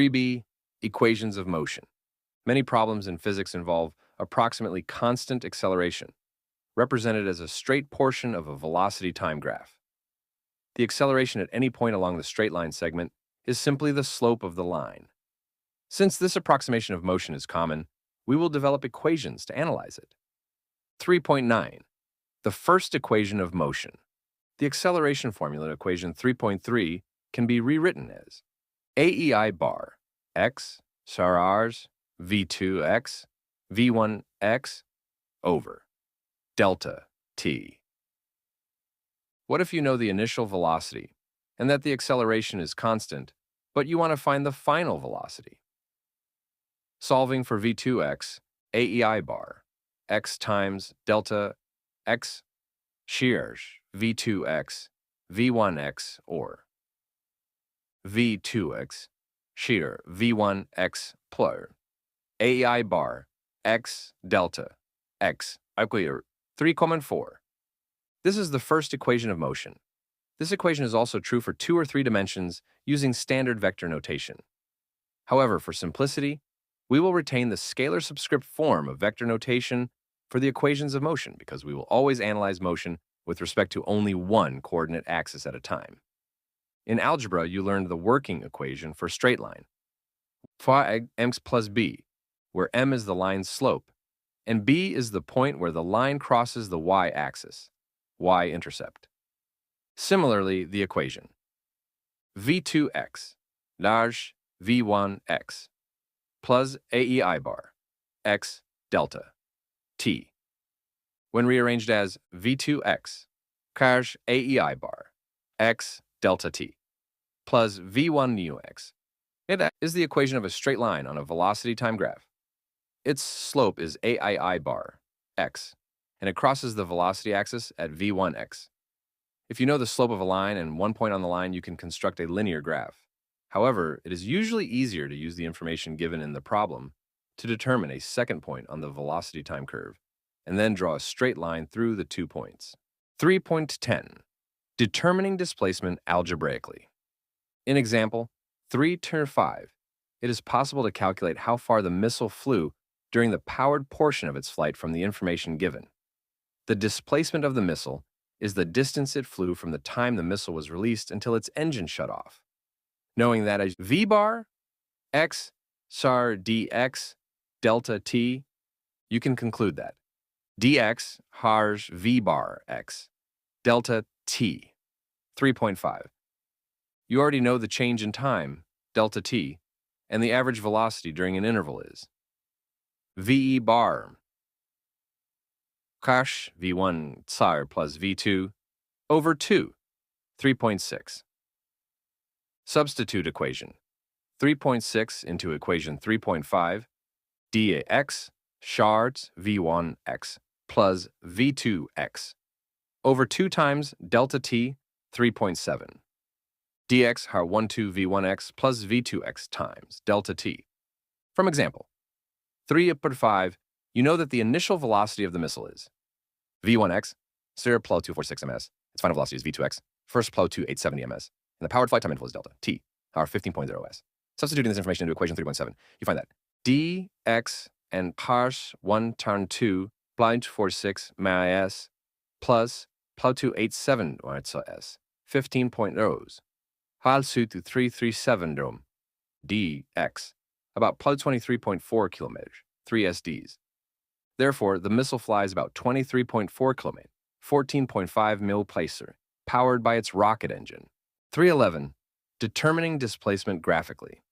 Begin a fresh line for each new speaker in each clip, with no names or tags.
3b. Equations of motion. Many problems in physics involve approximately constant acceleration, represented as a straight portion of a velocity time graph. The acceleration at any point along the straight line segment is simply the slope of the line. Since this approximation of motion is common, we will develop equations to analyze it. 3.9. The first equation of motion. The acceleration formula equation 3.3 can be rewritten as AEI bar x SARs v2x v1x over delta t. What if you know the initial velocity and that the acceleration is constant, but you want to find the final velocity? Solving for v2x, AEI bar x times delta x shears v2x v1x or v2x shear v1x plus AEI bar x delta x equal 3.4. This is the first equation of motion. This equation is also true for 2 or 3 dimensions using standard vector notation. However, for simplicity, we will retain the scalar subscript form of vector notation for the equations of motion because we will always analyze motion with respect to only one coordinate axis at a time. In algebra, you learned the working equation for straight line, phi mx plus b, where m is the line's slope, and b is the point where the line crosses the y-axis, y-intercept. Similarly, the equation v2x large v1x plus AEI bar x delta t, when rearranged as v2x cash AEI bar x delta t plus v1 nu x. It is the equation of a straight line on a velocity time graph. Its slope is AII bar x, and it crosses the velocity axis at v1x. If you know the slope of a line and one point on the line, you can construct a linear graph. However, it is usually easier to use the information given in the problem to determine a second point on the velocity time curve, and then draw a straight line through the 2 points. 3.10. Determining displacement algebraically. In example 3.5, it is possible to calculate how far the missile flew during the powered portion of its flight from the information given. The displacement of the missile is the distance it flew from the time the missile was released until its engine shut off. Knowing that as v bar x SAR dx delta t, you can conclude that dx hars v bar x delta t. 3.5. You already know the change in time, delta t, and the average velocity during an interval is ve bar cash v1 SAR plus v2 over 2. 3.6. Substitute equation 3.6 into equation 3.5, dx shards v1x plus v2x over 2 times delta t 3.7. dx har 12 v1x plus v2x times delta t. From example 3.5, you know that the initial velocity of the missile is v1x 0.246 ms. Its final velocity is v2x, first 0.287 ms. And the powered flight time interval is delta t, our 15.0 s. Substituting this information into equation 3.7, you find that dx and pars 1 turn 2 0.46 ms plus 0.287 s 15.0s hal suit to 337 dom dx about 23.4 kilometers, 3 sds. Therefore, the missile flies about 23.4 kilometers, 14.5 mil placer, powered by its rocket engine. 3.11. Determining displacement graphically.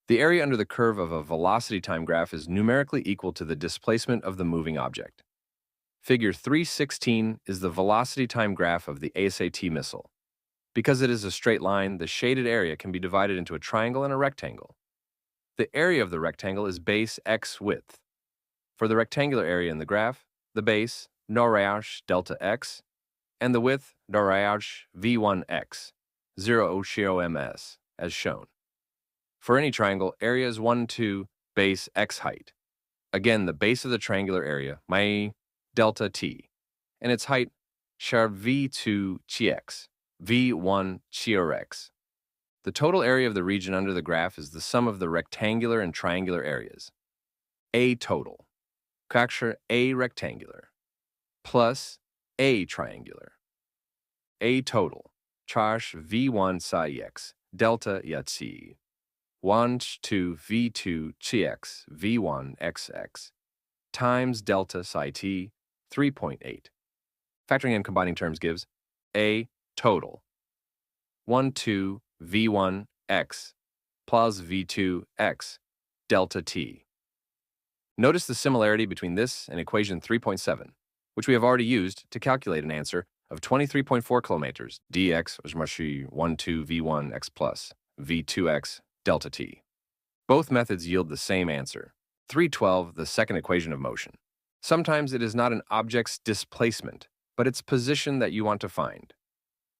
The area under the curve of a velocity time graph is numerically equal to the displacement of the moving object. Figure 3.16 is the velocity time graph of the ASAT missile. Because it is a straight line, the shaded area can be divided into a triangle and a rectangle. The area of the rectangle is base x width. For the rectangular area in the graph, the base, norAH delta x, and the width, norAH v1x, 0.0 ms, as shown. For any triangle, area is 1 to base x height. Again, the base of the triangular area, my delta t, and its height, char v2 chx, v1 chrex. The total area of the region under the graph is the sum of the rectangular and triangular areas. A total, 각ser A rectangular, plus A triangular. A total, charge V1 psi x, delta yatsi, 1 to V2 chx, V1 xx, times delta psi t, 3.8. Factoring and combining terms gives A total, 1 to V1 x plus V2 x, delta t. Notice the similarity between this and equation 3.7, which we have already used to calculate an answer of 23.4 kilometers dx was 1 to V1 x plus V2x delta t. Both methods yield the same answer, 312, the second equation of motion. Sometimes it is not an object's displacement, but its position that you want to find.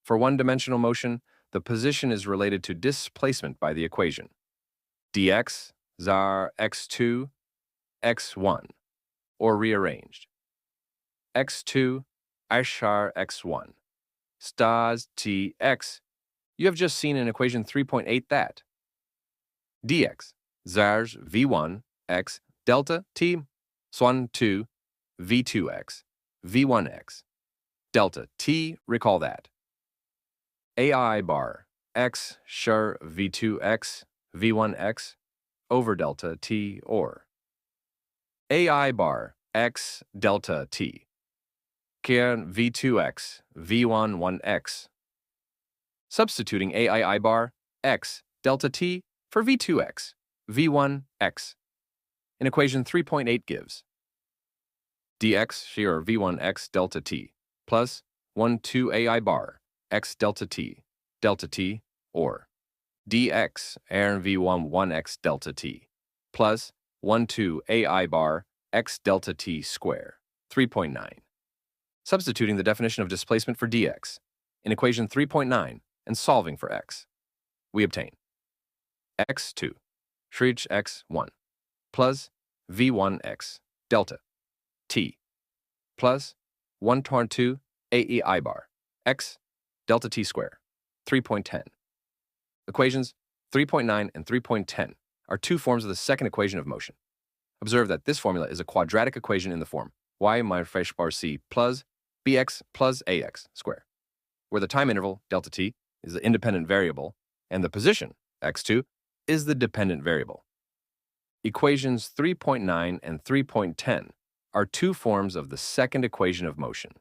For one-dimensional motion, the position is related to displacement by the equation. dx zar x2, x1, or rearranged. x2, ishar x1, stas tx. You have just seen in equation 3.8 that dx zars v1 x delta t swan 2 v2x v1x delta t. Recall that ai bar x shar v2x v1x over delta t, or ai bar x delta t can v2x v1 1x. Substituting ai bar x delta t for v2x v1x in equation 3.8 gives dx shear v1x delta t plus 1 2 ai bar x delta t, or dx aaron v1 1x delta t plus 1 2 ai bar x delta t square, 3.9. Substituting the definition of displacement for dx in equation 3.9 and solving for x, we obtain x2 shrich x1 plus v1x delta t plus 1 torn 2 aei bar x delta t square, 3.10. Equations 3.9 and 3.10 are two forms of the second equation of motion. Observe that this formula is a quadratic equation in the form y minus fresh bar c plus bx plus ax square, where the time interval, delta t, is the independent variable, and the position, x2, is the dependent variable. Equations 3.9 and 3.10 are two forms of the second equation of motion.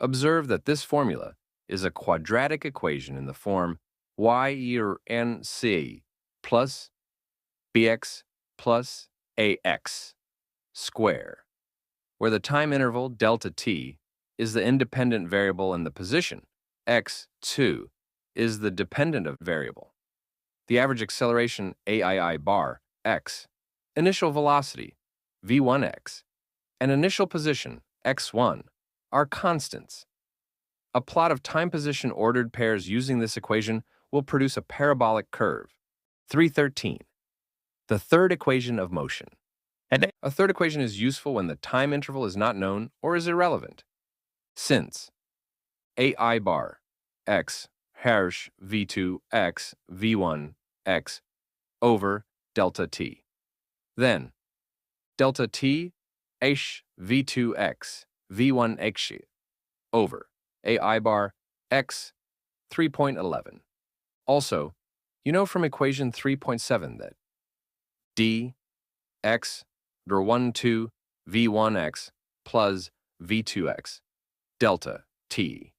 Observe that this formula is a quadratic equation in the form y or nc plus bx plus ax square, where the time interval, delta t, is the independent variable and the position, x2, is the dependent variable. The average acceleration, aii bar, x, initial velocity, v1x, and initial position, x1, are constants. A plot of time position ordered pairs using this equation will produce a parabolic curve. 313. The third equation of motion. A third equation is useful when the time interval is not known or is irrelevant. Since ai bar x hash v2 x v1 x over delta t, then delta t h v2 x v1 x over ai bar x 3.11. Also, you know from equation 3.7 that d x or 1 2 v1x plus v2x delta t.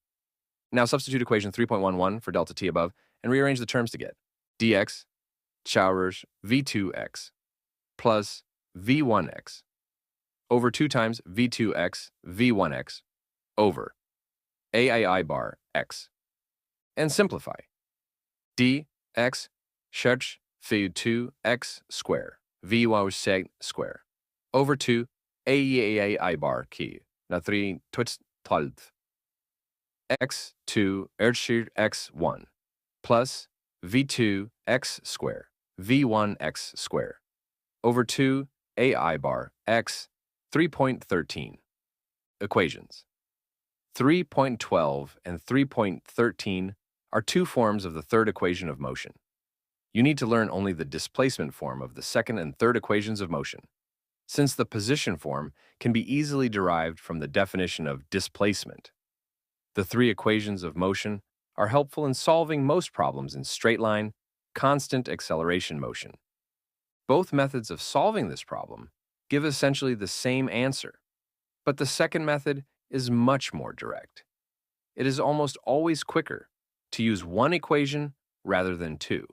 Now substitute equation 3.11 for delta t above and rearrange the terms to get dx chowers v2x plus v1x over 2 times v2x v1x over ai bar x, and simplify dx shuch v2 x square v1 seg square over 2 ai bar key na 3 twits 12 x2 ershir x1 plus v2 x square v1 x square over 2 ai bar x 3.13. Equations 3.12 and 3.13 are two forms of the third equation of motion. You need to learn only the displacement form of the second and third equations of motion, since the position form can be easily derived from the definition of displacement. The three equations of motion are helpful in solving most problems in straight-line, constant acceleration motion. Both methods of solving this problem give essentially the same answer, but the second method is much more direct. It is almost always quicker to use one equation rather than two.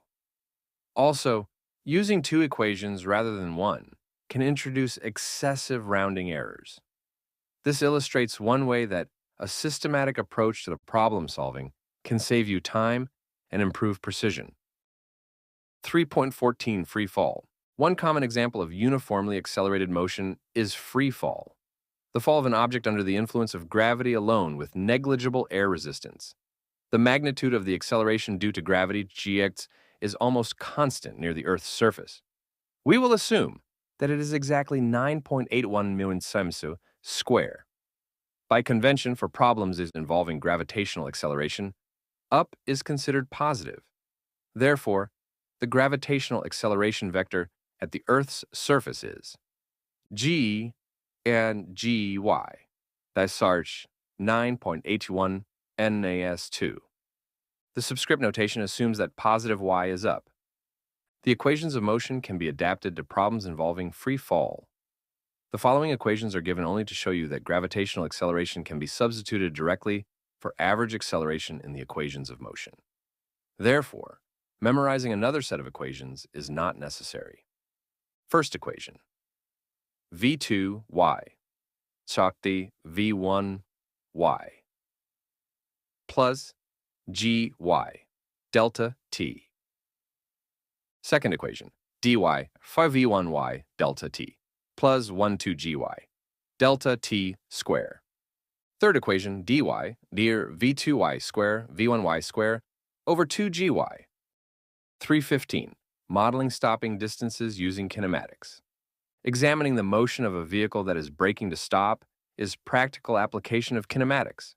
Also, using two equations rather than one can introduce excessive rounding errors. This illustrates one way that a systematic approach to the problem solving can save you time and improve precision. 3.14 Free fall. One common example of uniformly accelerated motion is free fall, the fall of an object under the influence of gravity alone with negligible air resistance. The magnitude of the acceleration due to gravity, gx, is almost constant near the Earth's surface. We will assume that it is exactly 9.81 million cm square. By convention for problems involving gravitational acceleration, up is considered positive. Therefore, the gravitational acceleration vector at the Earth's surface is g and gy. That's 9.81 nas2. The subscript notation assumes that positive y is up. The equations of motion can be adapted to problems involving free fall. The following equations are given only to show you that gravitational acceleration can be substituted directly for average acceleration in the equations of motion. Therefore, memorizing another set of equations is not necessary. First equation, v2y, shakti v1y, plus gy, delta t. Second equation, dy, 5v1y, delta t, plus 12gy, delta t square. Third equation, dy, near v2y square, v1y square, over 2gy. 3.15. Modeling stopping distances using kinematics. Examining the motion of a vehicle that is braking to stop is practical application of kinematics.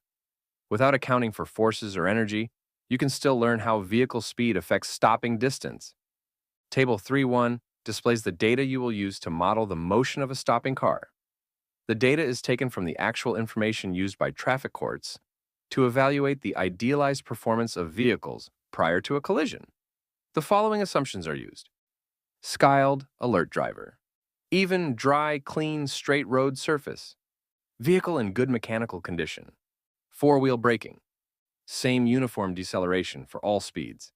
Without accounting for forces or energy, you can still learn how vehicle speed affects stopping distance. Table 3.1 displays the data you will use to model the motion of a stopping car. The data is taken from the actual information used by traffic courts to evaluate the idealized performance of vehicles prior to a collision. The following assumptions are used. Skyled, alert driver. Even, dry, clean, straight road surface. Vehicle in good mechanical condition. Four-wheel braking. Same uniform deceleration for all speeds.